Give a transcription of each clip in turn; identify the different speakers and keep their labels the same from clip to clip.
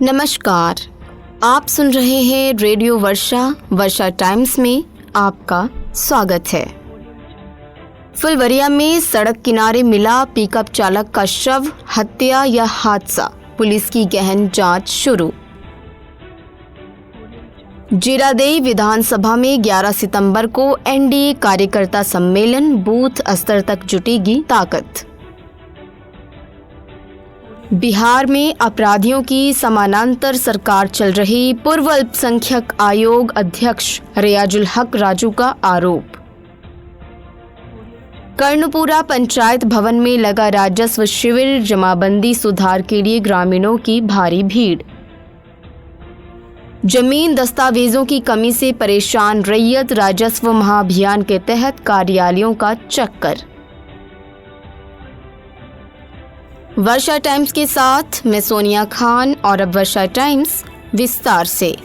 Speaker 1: नमस्कार, आप सुन रहे हैं रेडियो वर्षा टाइम्स में आपका स्वागत है। फुलवरिया में सड़क किनारे मिला पिकअप चालक का शव, हत्या या हादसा, पुलिस की गहन जांच शुरू। जीरादेई विधानसभा में 11 सितंबर को एनडीए कार्यकर्ता सम्मेलन, बूथ स्तर तक जुटेगी ताकत। बिहार में अपराधियों की समानांतर सरकार चल रही, पूर्व अल्पसंख्यक आयोग अध्यक्ष रियाजुल हक राजू का आरोप। कर्णपुरा पंचायत भवन में लगा राजस्व शिविर, जमाबंदी सुधार के लिए ग्रामीणों की भारी भीड़। जमीन दस्तावेजों की कमी से परेशान रैयत, राजस्व महाअभियान के तहत कार्यालयों का चक्कर। वर्षा टाइम्स के साथ मैं सोनिया खान और अब वर्षा टाइम्स विस्तार से।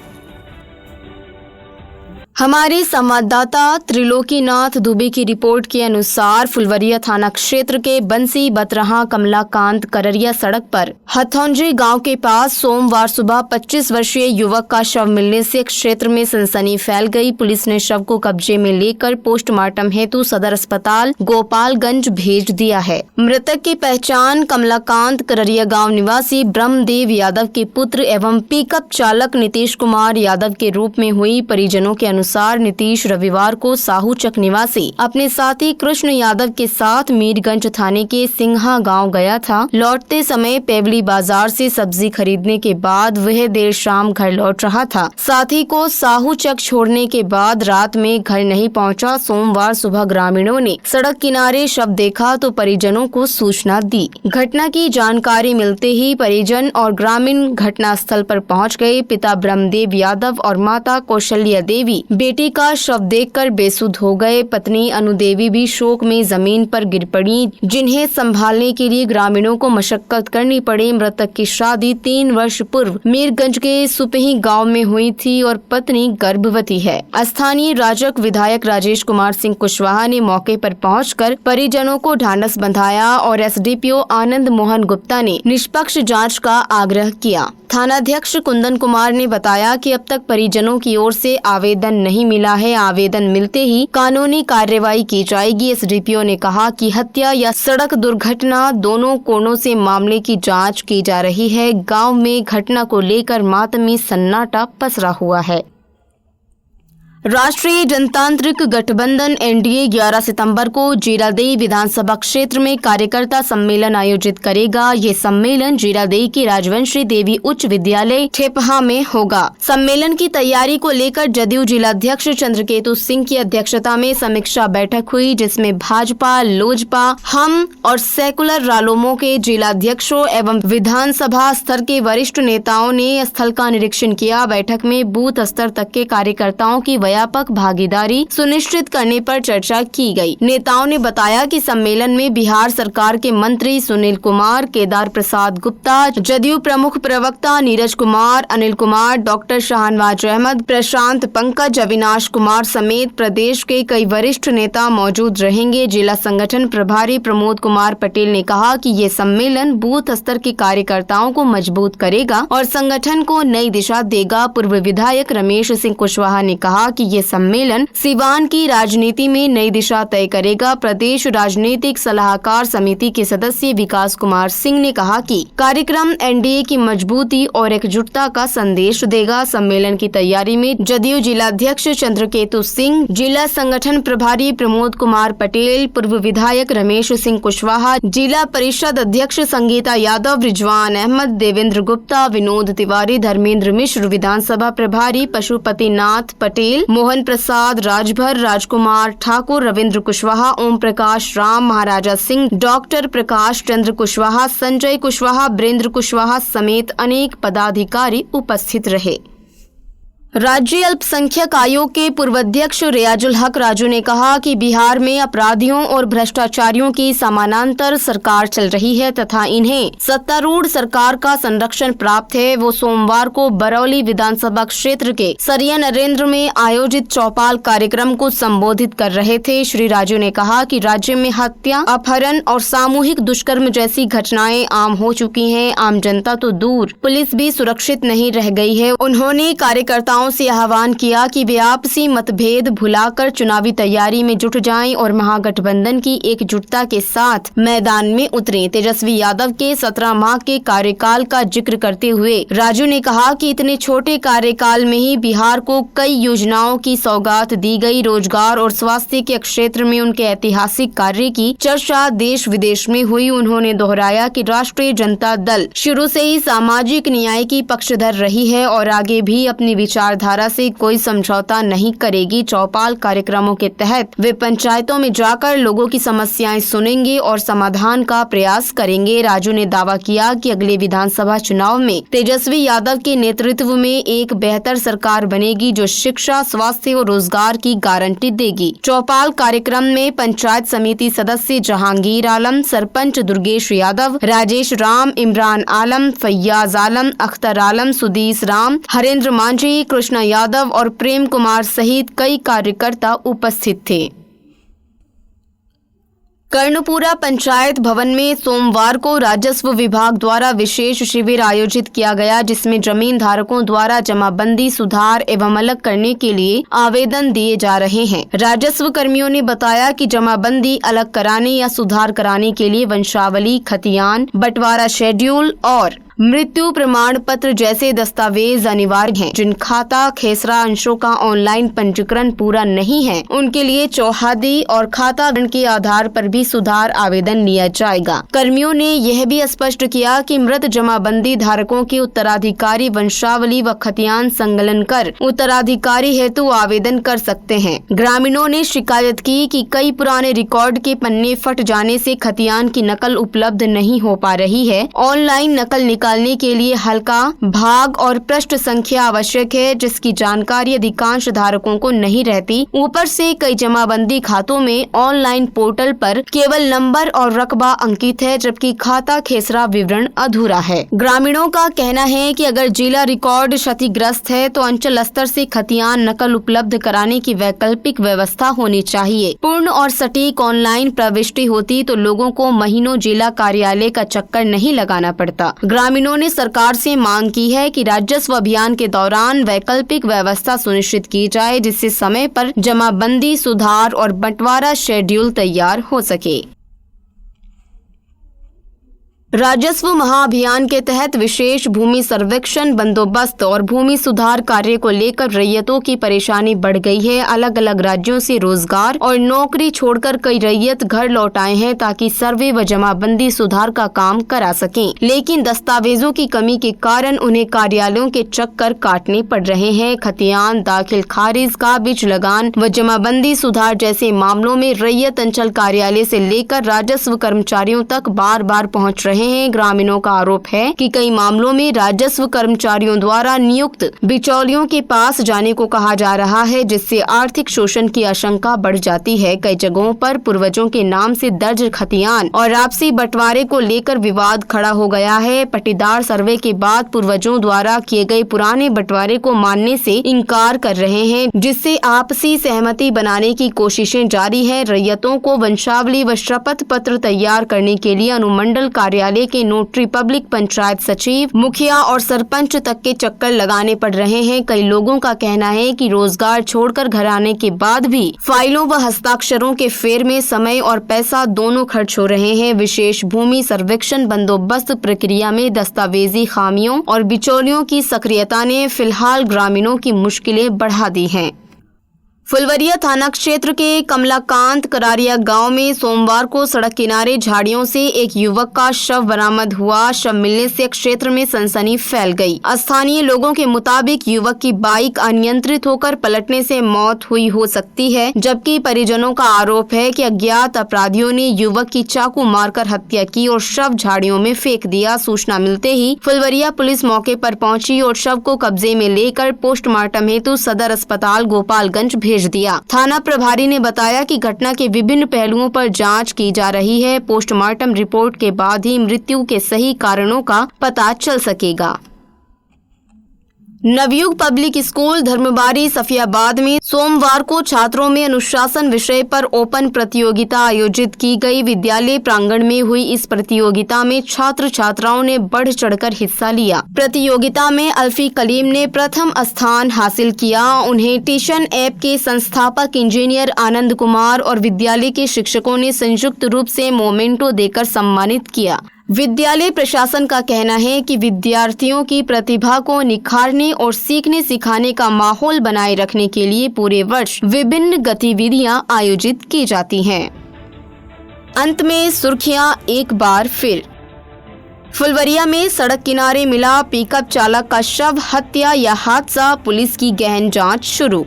Speaker 1: हमारे संवाददाता त्रिलोकीनाथ दुबे की रिपोर्ट के अनुसार फुलवरिया थाना क्षेत्र के बंसी बतरहा कमलाकांत कररिया सड़क पर हथौंजी गांव के पास सोमवार सुबह 25 वर्षीय युवक का शव मिलने से क्षेत्र में सनसनी फैल गई। पुलिस ने शव को कब्जे में लेकर पोस्टमार्टम हेतु सदर अस्पताल गोपालगंज भेज दिया है। मृतक की पहचान कमलाकांत कररिया गाँव निवासी ब्रह्मदेव यादव के पुत्र एवं पिकअप चालक नीतीश कुमार यादव के रूप में हुई। परिजनों के अनुसार नीतीश रविवार को साहूचक निवासी अपने साथी कृष्ण यादव के साथ मीरगंज थाने के सिंहा गांव गया था। लौटते समय पेवली बाजार से सब्जी खरीदने के बाद वह देर शाम घर लौट रहा था। साथी को साहूचक छोड़ने के बाद रात में घर नहीं पहुंचा। सोमवार सुबह ग्रामीणों ने सड़क किनारे शव देखा तो परिजनों को सूचना दी। घटना की जानकारी मिलते ही परिजन और ग्रामीण घटना स्थल पर पहुँच गए। पिता ब्रह्मदेव यादव और माता कौशल्या देवी बेटी का शव देखकर बेसुध हो गए। पत्नी अनुदेवी भी शोक में जमीन पर गिर पड़ी, जिन्हें संभालने के लिए ग्रामीणों को मशक्कत करनी पड़ी। मृतक की शादी 3 वर्ष पूर्व मीरगंज के सुपही गांव में हुई थी और पत्नी गर्भवती है। स्थानीय राजक विधायक राजेश कुमार सिंह कुशवाहा ने मौके पर पहुंचकर परिजनों को ढांढस बंधाया और एसडीपीओ आनंद मोहन गुप्ता ने निष्पक्ष जाँच का आग्रह किया। थानाध्यक्ष कुंदन कुमार ने बताया कि अब तक परिजनों की ओर से आवेदन नहीं मिला है। आवेदन मिलते ही कानूनी कार्रवाई की जाएगी। एसडीपीओ ने कहा कि हत्या या सड़क दुर्घटना दोनों कोणों से मामले की जांच की जा रही है। गांव में घटना को लेकर मातमी सन्नाटा पसरा हुआ है। राष्ट्रीय जनतांत्रिक गठबंधन एनडीए 11 सितंबर को जीरादेई विधानसभा क्षेत्र में कार्यकर्ता सम्मेलन आयोजित करेगा। ये सम्मेलन जीरादेई के राजवंशी देवी उच्च विद्यालय ठेपहा में होगा। सम्मेलन की तैयारी को लेकर जदयू जिलाध्यक्ष चंद्रकेतु सिंह की अध्यक्षता में समीक्षा बैठक हुई, जिसमें भाजपा, लोजपा, हम और सेकुलर रालोमो के जिलाध्यक्षों एवं विधानसभा स्तर के वरिष्ठ नेताओं ने स्थल का निरीक्षण किया। बैठक में बूथ स्तर तक के कार्यकर्ताओं की व्यापक भागीदारी सुनिश्चित करने पर चर्चा की गई। नेताओं ने बताया कि सम्मेलन में बिहार सरकार के मंत्री सुनील कुमार, केदार प्रसाद गुप्ता, जदयू प्रमुख प्रवक्ता नीरज कुमार, अनिल कुमार, डॉक्टर शाहनवाज अहमद, प्रशांत पंकज, अविनाश कुमार समेत प्रदेश के कई वरिष्ठ नेता मौजूद रहेंगे। जिला संगठन प्रभारी प्रमोद कुमार पटेल ने कहा कि ये सम्मेलन बूथ स्तर के कार्यकर्ताओं को मजबूत करेगा और संगठन को नई दिशा देगा। पूर्व विधायक रमेश सिंह कुशवाहा ने कहा कि ये सम्मेलन सीवान की राजनीति में नई दिशा तय करेगा। प्रदेश राजनीतिक सलाहकार समिति के सदस्य विकास कुमार सिंह ने कहा कि कार्यक्रम एनडीए की मजबूती और एकजुटता का संदेश देगा। सम्मेलन की तैयारी में जदयू जिलाध्यक्ष चंद्रकेतु सिंह, जिला संगठन प्रभारी प्रमोद कुमार पटेल, पूर्व विधायक रमेश सिंह कुशवाहा, जिला परिषद अध्यक्ष संगीता यादव, रिजवान अहमद, देवेंद्र गुप्ता, विनोद तिवारी, धर्मेंद्र मिश्र, विधानसभा प्रभारी पशुपतिनाथ पटेल, मोहन प्रसाद राजभर, राजकुमार ठाकुर, रविंद्र कुशवाहा, ओम प्रकाश राम, महाराजा सिंह, डॉक्टर प्रकाश चंद्र कुशवाहा, संजय कुशवाहा, ब्रेंद्र कुशवाहा समेत अनेक पदाधिकारी उपस्थित रहे। राज्य अल्पसंख्यक आयोग के पूर्व अध्यक्ष रियाजुल हक राजू ने कहा कि बिहार में अपराधियों और भ्रष्टाचारियों की समानांतर सरकार चल रही है तथा इन्हें सत्तारूढ़ सरकार का संरक्षण प्राप्त है। वो सोमवार को बरौली विधानसभा क्षेत्र के सरिया नरेंद्र में आयोजित चौपाल कार्यक्रम को संबोधित कर रहे थे। श्री राजू ने कहा कि राज्य में हत्या, अपहरण और सामूहिक दुष्कर्म जैसी घटनाएं आम हो चुकी हैं। आम जनता तो दूर, पुलिस भी सुरक्षित नहीं रह गई है। उन्होंने कार्यकर्ताओं से आह्वान किया कि वे आपसी मतभेद भुलाकर चुनावी तैयारी में जुट जाएं और महागठबंधन की एकजुटता के साथ मैदान में उतरें। तेजस्वी यादव के 17 माह के कार्यकाल का जिक्र करते हुए राजू ने कहा कि इतने छोटे कार्यकाल में ही बिहार को कई योजनाओं की सौगात दी गई। रोजगार और स्वास्थ्य के क्षेत्र में उनके ऐतिहासिक कार्य की चर्चा देश विदेश में हुई। उन्होंने दोहराया कि राष्ट्रीय जनता दल शुरू से ही सामाजिक न्याय की पक्षधर रही है और आगे भी अपनी विचारधारा से कोई समझौता नहीं करेगी। चौपाल कार्यक्रमों के तहत वे पंचायतों में जाकर लोगों की समस्याएं सुनेंगे और समाधान का प्रयास करेंगे। राजू ने दावा किया कि अगले विधानसभा चुनाव में तेजस्वी यादव के नेतृत्व में एक बेहतर सरकार बनेगी जो शिक्षा, स्वास्थ्य और रोजगार की गारंटी देगी। चौपाल कार्यक्रम में पंचायत समिति सदस्य जहांगीर आलम, सरपंच दुर्गेश यादव, राजेश राम, इमरान आलम, फैयाज आलम, अख्तर आलम, सुदीस राम, हरेंद्र मांझी, कृष्णा यादव और प्रेम कुमार सहित कई कार्यकर्ता उपस्थित थे। कर्णपुरा पंचायत भवन में सोमवार को राजस्व विभाग द्वारा विशेष शिविर आयोजित किया गया, जिसमें जमीन धारकों द्वारा जमाबंदी सुधार एवं अलग करने के लिए आवेदन दिए जा रहे हैं। राजस्व कर्मियों ने बताया कि जमाबंदी अलग कराने या सुधार कराने के लिए वंशावली, खतियान, बंटवारा शेड्यूल और मृत्यु प्रमाण पत्र जैसे दस्तावेज अनिवार्य हैं। जिन खाता खेसरा अंशों का ऑनलाइन पंजीकरण पूरा नहीं है, उनके लिए चौहादी और खाता के आधार पर भी सुधार आवेदन लिया जाएगा। कर्मियों ने यह भी स्पष्ट किया कि मृत जमाबंदी धारकों के उत्तराधिकारी वंशावली व खतियान संकलन कर उत्तराधिकारी हेतु आवेदन कर सकते हैं। ग्रामीणों ने शिकायत की कि कई पुराने रिकॉर्ड के पन्ने फट जाने से खतियान की नकल उपलब्ध नहीं हो पा रही है। ऑनलाइन नकल निकालने के लिए हल्का, भाग और पृष्ठ संख्या आवश्यक है, जिसकी जानकारी अधिकांश धारकों को नहीं रहती। ऊपर से कई जमाबंदी खातों में ऑनलाइन पोर्टल पर केवल नंबर और रकबा अंकित है, जबकि खाता खेसरा विवरण अधूरा है। ग्रामीणों का कहना है कि अगर जिला रिकॉर्ड क्षतिग्रस्त है तो अंचल स्तर से खतियान नकल उपलब्ध कराने की वैकल्पिक व्यवस्था होनी चाहिए। पूर्ण और सटीक ऑनलाइन प्रविष्टि होती तो लोगों को महीनों जिला कार्यालय का चक्कर नहीं लगाना पड़ता। ग्रामीणों ने सरकार से मांग की है कि राजस्व अभियान के दौरान वैकल्पिक व्यवस्था सुनिश्चित की जाए, जिससे समय पर जमाबंदी सुधार और बंटवारा शेड्यूल तैयार हो सके। राजस्व महाअभियान के तहत विशेष भूमि सर्वेक्षण, बंदोबस्त और भूमि सुधार कार्य को लेकर रैयतों की परेशानी बढ़ गई है। अलग अलग राज्यों से रोजगार और नौकरी छोड़कर कई रैयत घर लौट आए हैं ताकि सर्वे व जमाबंदी सुधार का काम करा सकें, लेकिन दस्तावेजों की कमी के कारण उन्हें कार्यालयों के चक्कर काटने पड़ रहे हैं। खतियान दाखिल खारिज, काबिज लगान व जमाबंदी सुधार जैसे मामलों में रैयत अंचल कार्यालय से लेकर राजस्व कर्मचारियों तक बार बार पहुँच रहे हैं। ग्रामीणों का आरोप है कि कई मामलों में राजस्व कर्मचारियों द्वारा नियुक्त बिचौलियों के पास जाने को कहा जा रहा है, जिससे आर्थिक शोषण की आशंका बढ़ जाती है। कई जगहों पर पूर्वजों के नाम से दर्ज खतियान और आपसी बंटवारे को लेकर विवाद खड़ा हो गया है। पट्टीदार सर्वे के बाद पूर्वजों द्वारा किए गए पुराने बंटवारे को मानने से इनकार कर रहे हैं, जिससे आपसी सहमति बनाने की कोशिशें जारी है। रैयतों को वंशावली व शपथ पत्र तैयार करने के लिए अनुमंडल कार्यालय के नोटरी, पब्लिक, पंचायत सचिव, मुखिया और सरपंच तक के चक्कर लगाने पड़ रहे हैं। कई लोगों का कहना है कि रोजगार छोड़कर घर आने के बाद भी फाइलों व हस्ताक्षरों के फेर में समय और पैसा दोनों खर्च हो रहे हैं। विशेष भूमि सर्वेक्षण बंदोबस्त प्रक्रिया में दस्तावेजी खामियों और बिचौलियों की सक्रियता ने फिलहाल ग्रामीणों की मुश्किलें बढ़ा दी हैं। फुलवरिया थाना क्षेत्र के कमलाकांत करारिया गांव में सोमवार को सड़क किनारे झाड़ियों से एक युवक का शव बरामद हुआ। शव मिलने से क्षेत्र में सनसनी फैल गई। स्थानीय लोगों के मुताबिक युवक की बाइक अनियंत्रित होकर पलटने से मौत हुई हो सकती है, जबकि परिजनों का आरोप है कि अज्ञात अपराधियों ने युवक की चाकू मारकर हत्या की और शव झाड़ियों में फेंक दिया। सूचना मिलते ही फुलवरिया पुलिस मौके पर पहुंची और शव को कब्जे में लेकर पोस्टमार्टम हेतु सदर अस्पताल गोपालगंज भेज दिया। थाना प्रभारी ने बताया कि घटना के विभिन्न पहलुओं पर जांच की जा रही है। पोस्टमार्टम रिपोर्ट के बाद ही मृत्यु के सही कारणों का पता चल सकेगा। नवयुग पब्लिक स्कूल धर्मबारी सफियाबाद में सोमवार को छात्रों में अनुशासन विषय पर ओपन प्रतियोगिता आयोजित की गई। विद्यालय प्रांगण में हुई इस प्रतियोगिता में छात्र छात्राओं ने बढ़ चढ़कर हिस्सा लिया। प्रतियोगिता में अल्फी कलीम ने प्रथम स्थान हासिल किया। उन्हें टिशन ऐप के संस्थापक इंजीनियर आनंद कुमार और विद्यालय के शिक्षकों ने संयुक्त रूप से मोमेंटो देकर सम्मानित किया। विद्यालय प्रशासन का कहना है कि विद्यार्थियों की प्रतिभा को निखारने और सीखने सिखाने का माहौल बनाए रखने के लिए पूरे वर्ष विभिन्न गतिविधियां आयोजित की जाती हैं। अंत में सुर्खियां एक बार फिर। फुलवरिया में सड़क किनारे मिला पिकअप चालक का शव, हत्या या हादसा, पुलिस की गहन जांच शुरू।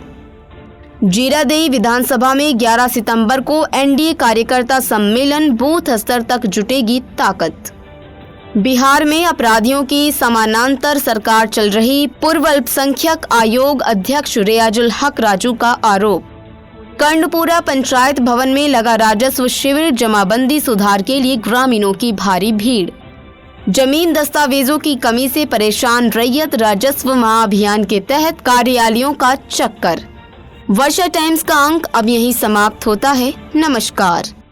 Speaker 1: जीरादेई विधानसभा में 11 सितंबर को एनडीए कार्यकर्ता सम्मेलन, बूथ स्तर तक जुटेगी ताकत। बिहार में अपराधियों की समानांतर सरकार चल रही, पूर्व अल्पसंख्यक आयोग अध्यक्ष रियाजुल हक राजू का आरोप। कर्णपुरा पंचायत भवन में लगा राजस्व शिविर, जमाबंदी सुधार के लिए ग्रामीणों की भारी भीड़। जमीन दस्तावेजों की कमी से परेशान रैयत, राजस्व महाअभियान के तहत कार्यालयों का चक्कर। वर्षा टाइम्स का अंक अब यहीं समाप्त होता है। नमस्कार।